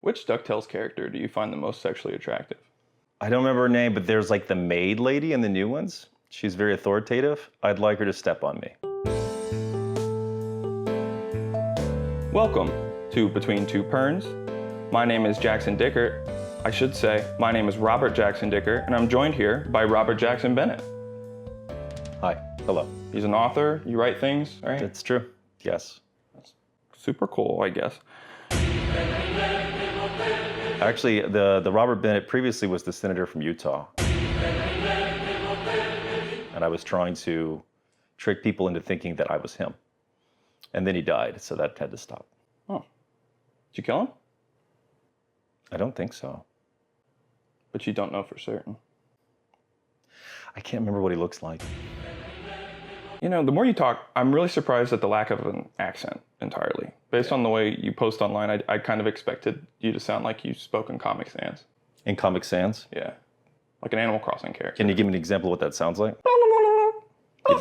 Which DuckTales character do you find the most sexually attractive? I don't remember her name, but there's like the maid lady in the new ones. She's very authoritative. I'd like her to step on me. Welcome to Between Two Perns. My name is Jackson Dickert. I should say, my name is Robert Jackson Dickert, and I'm joined here by Robert Jackson Bennett. Hi, hello. He's an author, you write things, right? It's true, yes. That's super cool, I guess. Actually, the Robert Bennett previously was the senator from Utah. And I was trying to trick people into thinking that I was him. And then he died, so that had to stop. Oh. Did you kill him? I don't think so. But you don't know for certain. I can't remember what he looks like. You know, the more you talk, I'm really surprised at the lack of an accent entirely. Based on the way you post online, I kind of expected you to sound like you spoke in Comic Sans. In Comic Sans? Yeah. Like an Animal Crossing character. Can you give me an example of what that sounds like? You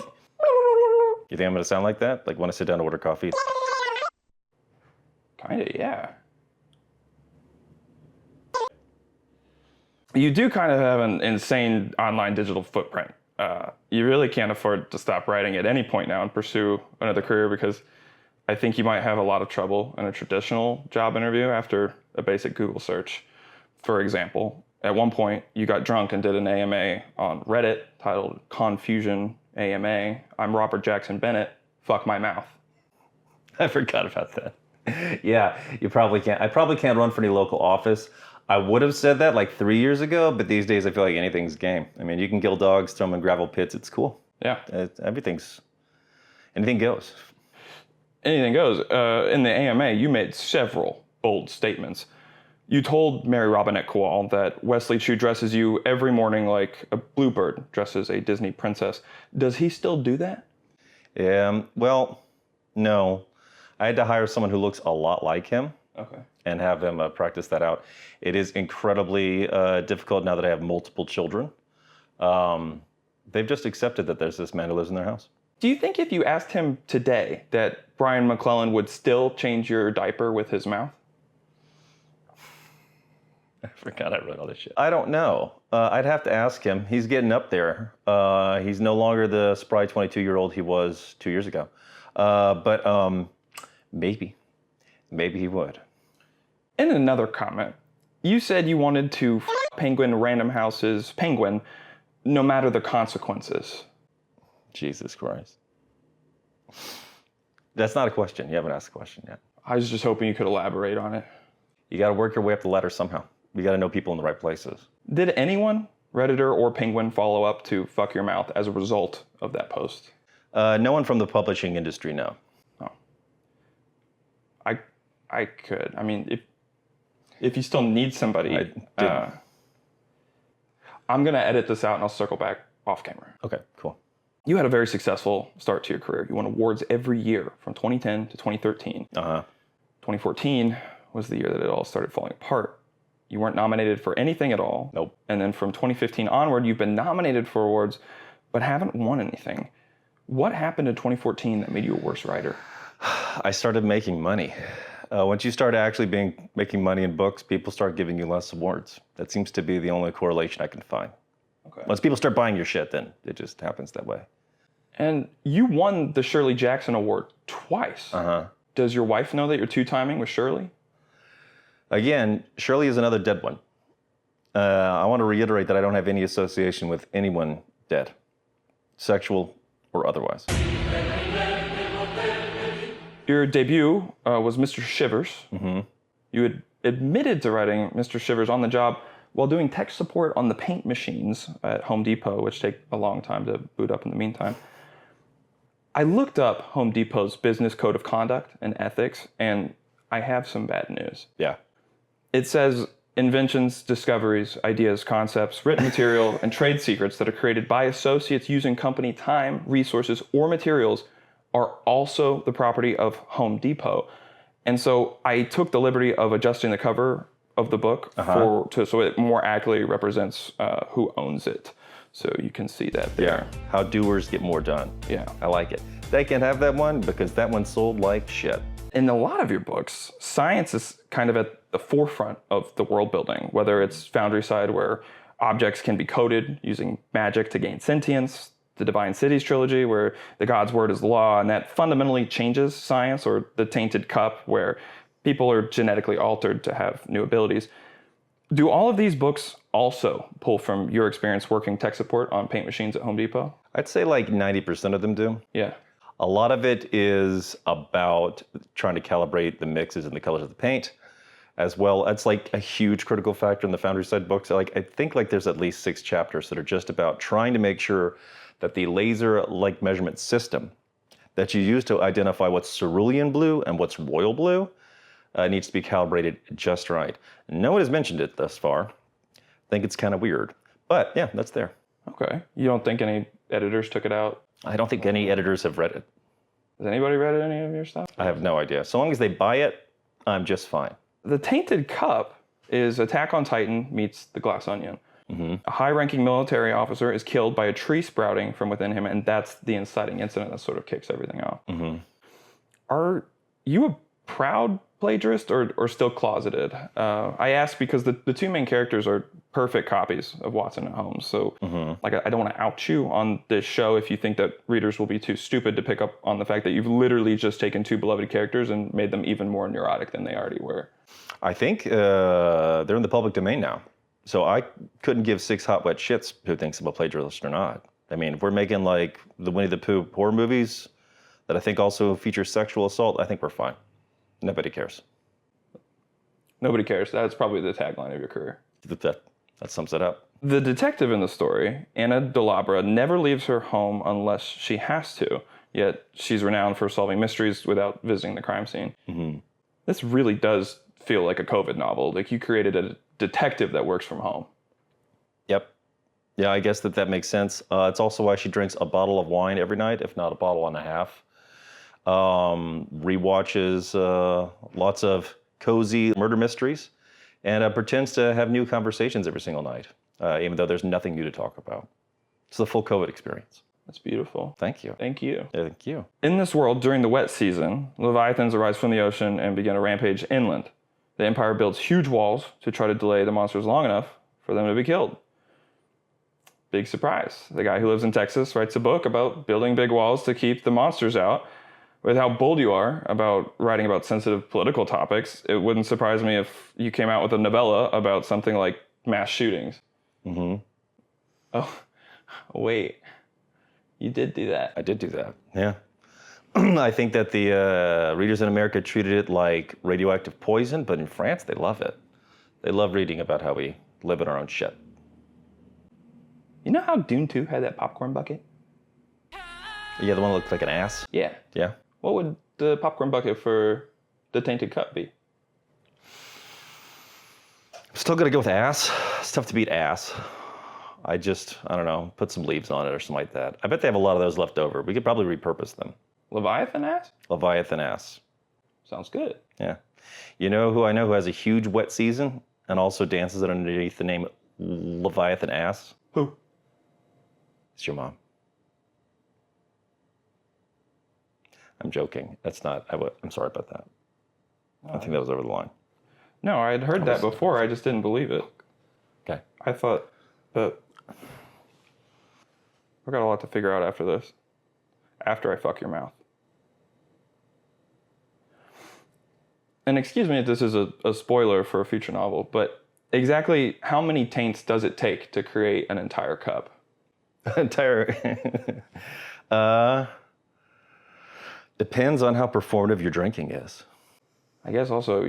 think I'm going to sound like that? Like when I sit down to order coffee? Kinda, yeah. You do kind of have an insane online digital footprint. You really can't afford to stop writing at any point now and pursue another career, because I think you might have a lot of trouble in a traditional job interview after a basic Google search. For example, at one point you got drunk and did an AMA on Reddit titled Confusion AMA. I'm Robert Jackson Bennett. Fuck my mouth. I forgot about that. Yeah, you probably can't. I probably can't run for any local office. I would have said that like 3 years ago, but these days I feel like anything's game. I mean, you can kill dogs, throw them in gravel pits. It's cool. Yeah. Anything goes. Anything goes. In the AMA, you made several bold statements. You told Mary Robinette Kowal that Wesley Chu dresses you every morning like a bluebird dresses a Disney princess. Does he still do that? Well, no. I had to hire someone who looks a lot like him. Okay. And have him practice that out. It is incredibly difficult now that I have multiple children. They've just accepted that there's this man who lives in their house. Do you think if you asked him today that Brian McClellan would still change your diaper with his mouth? I forgot I wrote all this shit. I don't know. I'd have to ask him. He's getting up there. He's no longer the spry 22-year-old he was 2 years ago. But maybe he would. In another comment, you said you wanted to Penguin Random House's Penguin no matter the consequences. Jesus Christ. That's not a question. You haven't asked a question yet. I was just hoping you could elaborate on it. You got to work your way up the ladder somehow. You got to know people in the right places. Did anyone, Redditor or Penguin, follow up to fuck your mouth as a result of that post? No one from the publishing industry, no. Oh. I could. I mean, if you still need somebody, I'm going to edit this out and I'll circle back off camera. Okay, cool. You had a very successful start to your career. You won awards every year from 2010 to 2013. 2014 was the year that it all started falling apart. You weren't nominated for anything at all. Nope. And then from 2015 onward, you've been nominated for awards, but haven't won anything. What happened in 2014 that made you a worse writer? I started making money. Once you start actually making money in books, people start giving you less awards. That seems to be the only correlation I can find. Okay. Once people start buying your shit, then it just happens that way. And you won the Shirley Jackson Award twice. Does your wife know that you're two-timing with Shirley? Again, Shirley is another dead one. I want to reiterate that I don't have any association with anyone dead, sexual or otherwise. Your debut was Mr. Shivers. Mm-hmm. You had admitted to writing Mr. Shivers on the job while doing tech support on the paint machines at Home Depot, which take a long time to boot up in the meantime. I looked up Home Depot's business code of conduct and ethics, and I have some bad news. Yeah. It says inventions, discoveries, ideas, concepts, written material, and trade secrets that are created by associates using company time, resources, or materials are also the property of Home Depot. And so I took the liberty of adjusting the cover of the book so it more accurately represents who owns it. So you can see that there. Yeah, how doers get more done. Yeah. I like it. They can have that one because that one sold like shit. In a lot of your books, science is kind of at the forefront of the world building, whether it's Foundry side where objects can be coded using magic to gain sentience, the Divine Cities trilogy where the God's word is law, and that fundamentally changes science, or the Tainted Cup where people are genetically altered to have new abilities. Do all of these books also pull from your experience working tech support on paint machines at Home Depot? I'd say like 90% of them do. Yeah. A lot of it is about trying to calibrate the mixes and the colors of the paint as well. That's like a huge critical factor in the Foundry side books. Like, I think like there's at least 6 chapters that are just about trying to make sure that the laser-like measurement system that you use to identify what's cerulean blue and what's royal blue needs to be calibrated just right. No one has mentioned it thus far. I think it's kind of weird. But yeah, that's there. Okay. You don't think any editors took it out? I don't think any editors have read it. Has anybody read any of your stuff? I have no idea. So long as they buy it, I'm just fine. The Tainted Cup is Attack on Titan meets The Glass Onion. A high-ranking military officer is killed by a tree sprouting from within him, and that's the inciting incident that sort of kicks everything off. Are you a proud plagiarist or still closeted? I ask because the 2 main characters are perfect copies of Watson and Holmes. So like I don't want to out you on this show if you think that readers will be too stupid to pick up on the fact that you've literally just taken 2 beloved characters and made them even more neurotic than they already were. I think they're in the public domain now. So I couldn't give 6 hot wet shits who thinks I'm a plagiarist or not. I mean, if we're making like the Winnie the Pooh horror movies that I think also feature sexual assault, I think we're fine. Nobody cares. Nobody cares. That's probably the tagline of your career. That sums it up. The detective in the story, Anna Delabra, never leaves her home unless she has to, yet she's renowned for solving mysteries without visiting the crime scene. This really does feel like a COVID novel. Like you created a detective that works from home. Yep. Yeah, I guess that makes sense. It's also why she drinks a bottle of wine every night, if not a bottle and a half. Rewatches lots of cozy murder mysteries, and pretends to have new conversations every single night, even though there's nothing new to talk about. It's the full COVID experience. That's beautiful. Thank you. Thank you. Thank you. In this world, during the wet season, leviathans arise from the ocean and begin a rampage inland. The Empire builds huge walls to try to delay the monsters long enough for them to be killed. Big surprise. The guy who lives in Texas writes a book about building big walls to keep the monsters out. With how bold you are about writing about sensitive political topics, it wouldn't surprise me if you came out with a novella about something like mass shootings. Oh, wait. You did do that. I did do that, yeah. I think that the readers in America treated it like radioactive poison, but in France, they love it. They love reading about how we live in our own shit. You know how Dune 2 had that popcorn bucket? Yeah, the one that looked like an ass? Yeah. Yeah. What would the popcorn bucket for the Tainted Cup be? I'm still gonna go with ass. It's tough to beat ass. I don't know, put some leaves on it or something like that. I bet they have a lot of those left over. We could probably repurpose them. Leviathan ass? Leviathan ass. Sounds good. Yeah. You know who I know who has a huge wet season and also dances underneath the name Leviathan ass? Who? It's your mom. I'm joking. That's not, I'm sorry about that. I think that was over the line. No, I had heard that before. I just didn't believe it. Okay. I thought, but I've got a lot to figure out after this. After I fuck your mouth. And excuse me if this is a spoiler for a future novel, but exactly how many taints does it take to create an entire cup? Depends on how performative your drinking is. I guess also,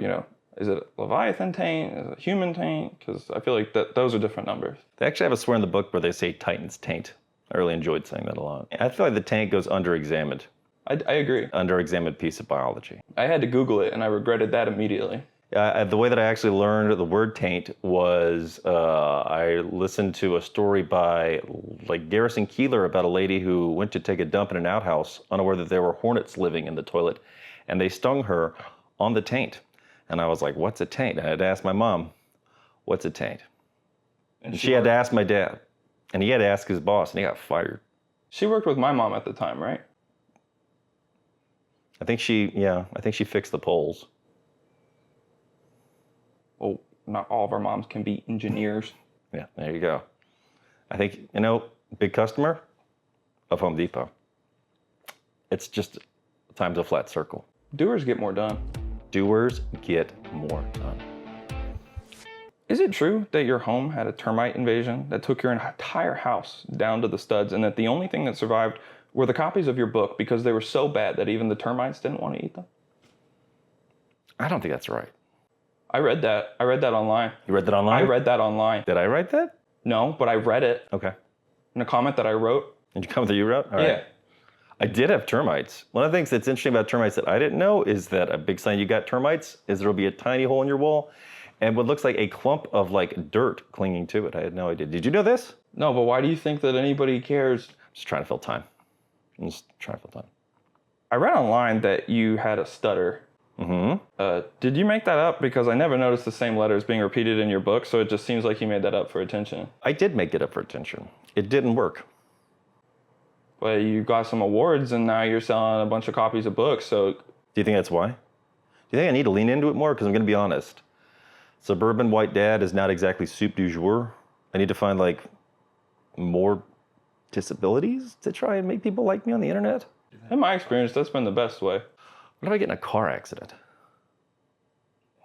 is it a Leviathan taint? Is it a human taint? Because I feel like those are different numbers. They actually have a swear in the book where they say Titan's taint. I really enjoyed saying that a lot. I feel like the taint goes under-examined. I agree. Under-examined piece of biology. I had to Google it, and I regretted that immediately. The way that I actually learned the word taint was I listened to a story by Garrison Keillor about a lady who went to take a dump in an outhouse, unaware that there were hornets living in the toilet, and they stung her on the taint. And I was like, what's a taint? And I had to ask my mom, what's a taint? And she had to ask my dad. And he had to ask his boss, and he got fired. She worked with my mom at the time, right? I think she fixed the poles. well, not all of our moms can be engineers. Yeah, there you go. I think, big customer of Home Depot. It's just times a flat circle. Doers get more done. Doers get more done. Is it true that your home had a termite invasion that took your entire house down to the studs, and that the only thing that survived were the copies of your book because they were so bad that even the termites didn't want to eat them? I don't think that's right. I read that. I read that online. You read that online? I read that online. Did I write that? No, but I read it. Okay. In a comment that I wrote. Did you comment that you wrote? All right. Yeah. I did have termites. One of the things that's interesting about termites that I didn't know is that a big sign you got termites is there'll be a tiny hole in your wall and what looks like a clump of like dirt clinging to it. I had no idea. Did you know this? No, but why do you think that anybody cares? I'm just trying to fill time. I read online that you had a stutter. Mm-hmm. Did you make that up? Because I never noticed the same letters being repeated in your book, so it just seems like you made that up for attention. I did make it up for attention. It didn't work. But you got some awards, and now you're selling a bunch of copies of books, so... Do you think that's why? Do you think I need to lean into it more? Because I'm going to be honest. Suburban white dad is not exactly soup du jour. I need to find, like, more disabilities to try and make people like me on the internet. In my experience, that's been the best way. What if I get in a car accident?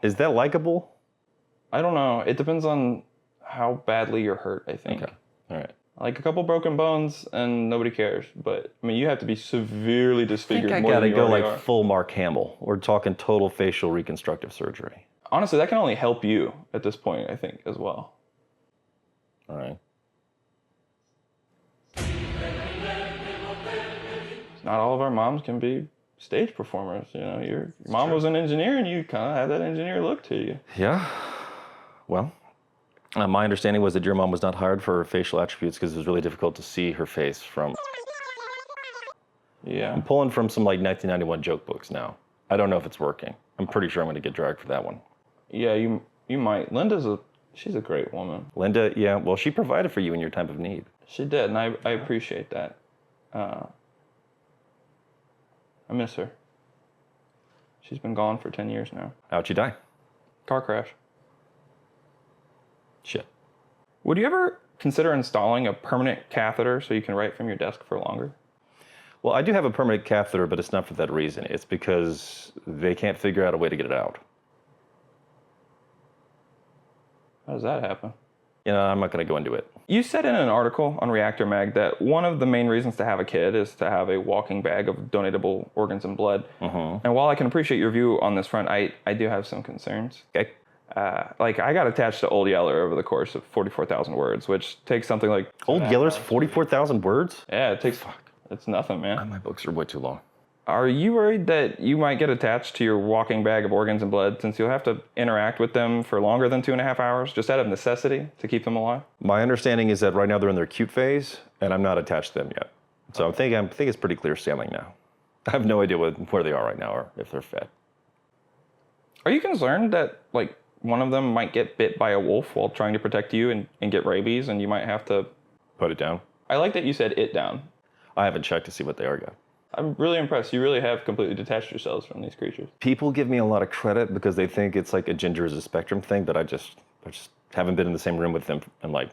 Is that likable? I don't know. It depends on how badly you're hurt, I think. Okay. All right. Like a couple broken bones and nobody cares. But, I mean, you have to be severely disfigured I think I more gotta than you go already like are. full Mark Hamill. We're talking total facial reconstructive surgery. Honestly, that can only help you at this point, I think, as well. All right. Not all of our moms can be stage performers. You know, your mom was an engineer, and you kind of have that engineer look to you. Yeah. Well, my understanding was that your mom was not hired for her facial attributes because it was really difficult to see her face from... Yeah. I'm pulling from some like 1991 joke books now. I don't know if it's working. I'm pretty sure I'm going to get dragged for that one. Yeah, you might. She's a great woman. Linda, yeah, well, she provided for you in your time of need. She did, and I appreciate that. I miss her. She's been gone for 10 years now. How'd she die? Car crash. Shit. Would you ever consider installing a permanent catheter so you can write from your desk for longer? Well, I do have a permanent catheter, but it's not for that reason. It's because they can't figure out a way to get it out. How does that happen? You know, I'm not going to go into it. You said in an article on Reactor Mag that one of the main reasons to have a kid is to have a walking bag of donatable organs and blood. Mm-hmm. And while I can appreciate your view on this front, I do have some concerns. Okay. Like, I got attached to Old Yeller over the course of 44,000 words, which takes something like... Old Yeller's 44,000 words? Yeah, it takes... It's nothing, man. My books are way too long. Are you worried that you might get attached to your walking bag of organs and blood since you'll have to interact with them for longer than 2.5 hours, just out of necessity to keep them alive? My understanding is that right now they're in their cute phase, and I'm not attached to them yet. So I think it's pretty clear sailing now. I have no idea where they are right now or if they're fed. Are you concerned that, like, one of them might get bit by a wolf while trying to protect you and get rabies, and you might have to... Put it down? I like that you said it down. I haven't checked to see what they are yet. I'm really impressed. You really have completely detached yourselves from these creatures. People give me a lot of credit because they think it's like a ginger is a spectrum thing, but I just haven't been in the same room with them in like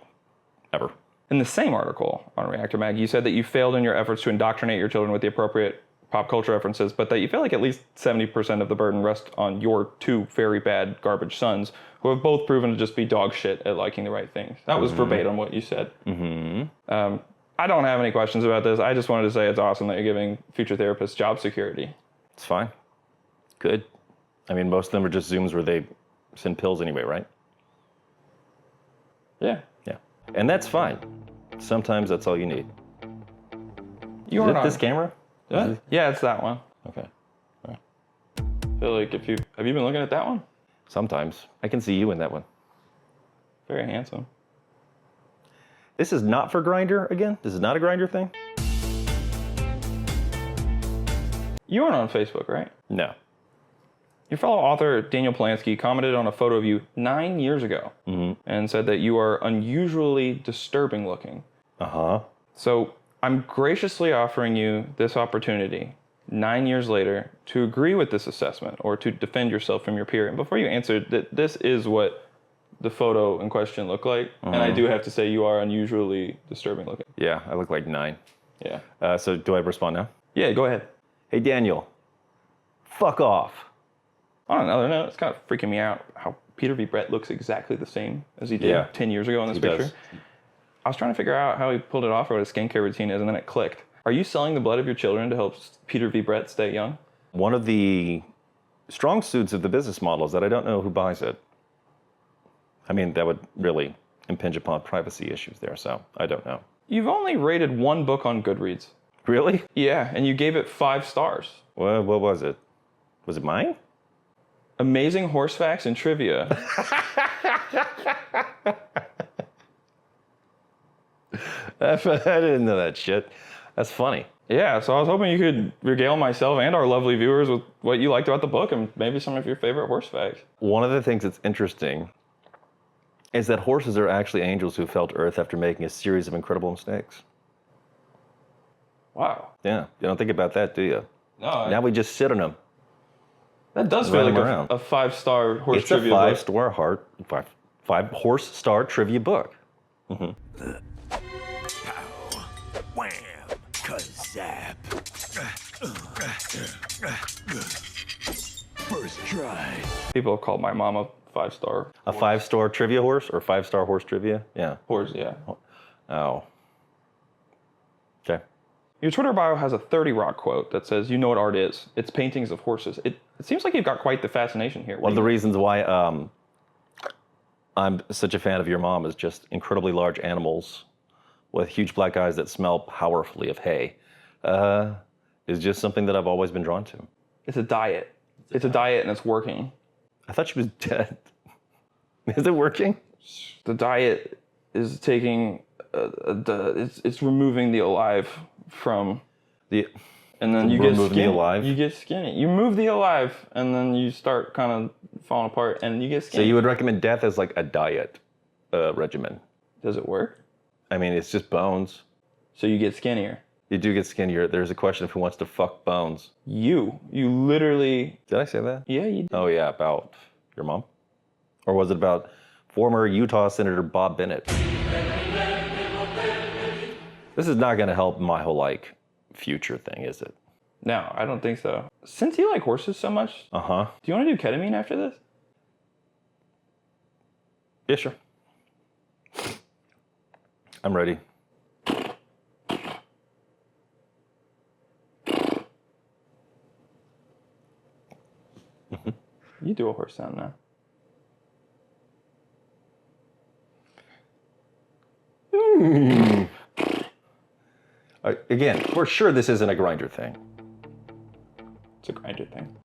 ever. In the same article on Reactor Mag, you said that you failed in your efforts to indoctrinate your children with the appropriate pop culture references, but that you feel like at least 70% of the burden rests on your two very bad garbage sons, who have both proven to just be dog shit at liking the right things. That was verbatim what you said. Mm-hmm. I don't have any questions about this. I just wanted to say it's awesome that you're giving future therapists job security. It's fine. Good. I mean, most of them are just Zooms where they send pills anyway, right? Yeah. Yeah. And that's fine. Sometimes that's all you need. You Is are it not. this camera? Yeah, it's that one. Okay. All right. I feel like have you been looking at that one? Sometimes. I can see you in that one. Very handsome. This is not for Grindr again? This is not a Grindr thing? You aren't on Facebook, right? No. Your fellow author, Daniel Polanski, commented on a photo of you 9 years ago and said that you are unusually disturbing looking. Uh-huh. So I'm graciously offering you this opportunity 9 years later to agree with this assessment or to defend yourself from your peer? And before you answer, this is what the photo in question looked like. And I do have to say you are unusually disturbing looking. Yeah, I look like 9. Yeah. So do I respond now? Yeah, go ahead. Hey, Daniel, fuck off. On another note, it's kind of freaking me out how Peter V. Brett looks exactly the same as he did 10 years ago in this picture. Does. I was trying to figure out how he pulled it off or what his skincare routine is, and then it clicked. Are you selling the blood of your children to help Peter V. Brett stay young? One of the strong suits of the business model is that I don't know who buys it. I mean, that would really impinge upon privacy issues there, so I don't know. You've only rated one book on Goodreads. Really? Yeah, and you gave it 5 stars. What was it? Was it mine? Amazing horse facts and trivia. I didn't know that shit. That's funny. Yeah, so I was hoping you could regale myself and our lovely viewers with what you liked about the book and maybe some of your favorite horse facts. One of the things that's interesting is that horses are actually angels who fell to earth after making a series of incredible mistakes. Wow. Yeah, you don't think about that, do you? No. Now we just sit on them. That does feel Run like around. a 5-star horse It's trivia a book. five horse star trivia book. Pow, wham, kazap. First try. People have called my mom a 5-star A 5-star trivia horse or 5-star horse trivia? Yeah. horse, yeah. Oh. Okay. Your Twitter bio has a 30 Rock quote that says, "You know what art is. It's paintings of horses." It seems like you've got quite the fascination here. One of the reasons why I'm such a fan of your mom is just incredibly large animals with huge black eyes that smell powerfully of hay. Is just something that I've always been drawn to. It's a diet. It's a diet and it's working. I thought she was dead. Is it working? The diet is taking, it's removing the alive from, and then you get Removing the skinny. alive? You get skinny. You move the alive and then you start kind of falling apart and you get So skinny. you would recommend death as like a diet regimen? Does it work? I mean, it's just bones. So you get skinnier. You do get skinnier. There's a question of who wants to fuck bones. You literally, Did I say that? yeah, you did. Oh yeah, about your mom? Or was it about former Utah Senator Bob Bennett? This is not gonna help my whole future thing, is it? No, I don't think so. Since you like horses so much, Uh-huh. do you want to do ketamine after this? Yeah, sure. I'm ready. You do a horse sound now. Again, we're sure this isn't a grinder thing. It's a grinder thing.